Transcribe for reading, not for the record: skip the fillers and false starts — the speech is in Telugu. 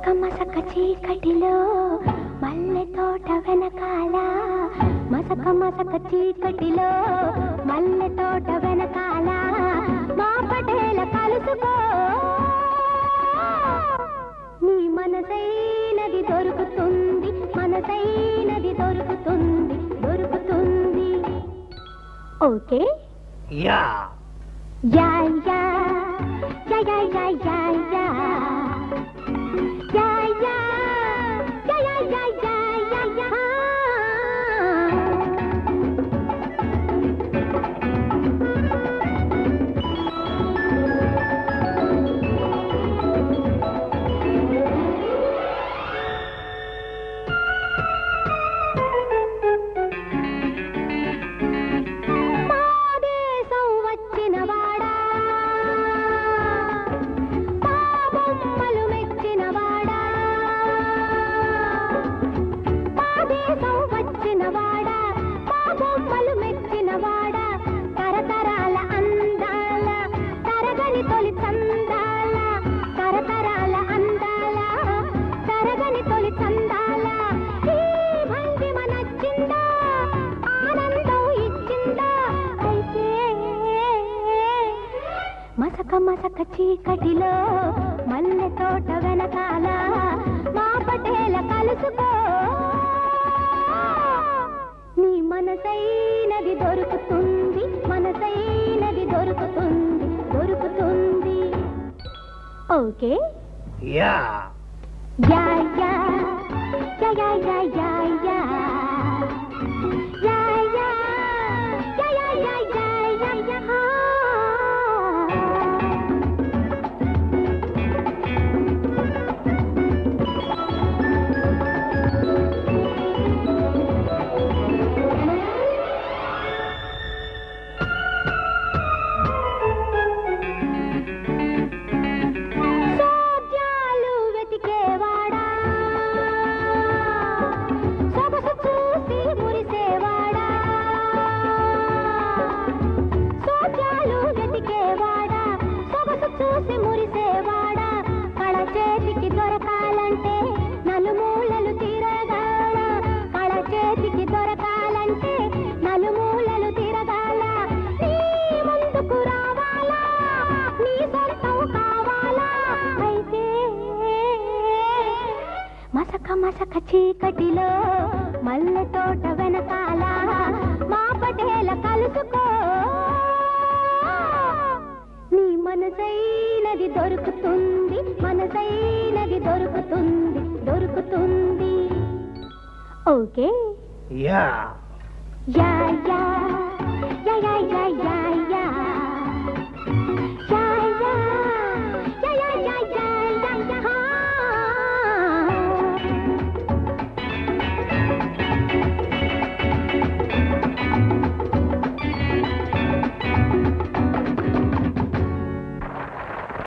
మసక మసక చీకటిలో మల్లె తోట వెనకాల మసక మసక చీకటిలో మల్లె తోట వెనకాల మా పటేల కలుసుకో నీ మనసైనది దొరుకుతుంది మనసైనది దొరుకుతుంది దొరుకుతుంది okay yeah yeah yeah yeah yeah yeah yeah yeah మసక మసక చీకటిలో మల్లె తోట వెనకాల మా పటేల కలుసుకో నీ మనసైనది దొరుకుతుంది మనసైనది దొరుకుతుంది దొరుకుతుంది okay yeah yeah yeah yeah yeah yeah yeah yeah మసక చీకటిలో మల్లె తోట వెనకాల మా పటేల కలుసుకో నీ మనసైనది దొరుకుతుంది మనసైనది దొరుకుతుంది దొరుకుతుంది okay yeah yeah yeah yeah yeah yeah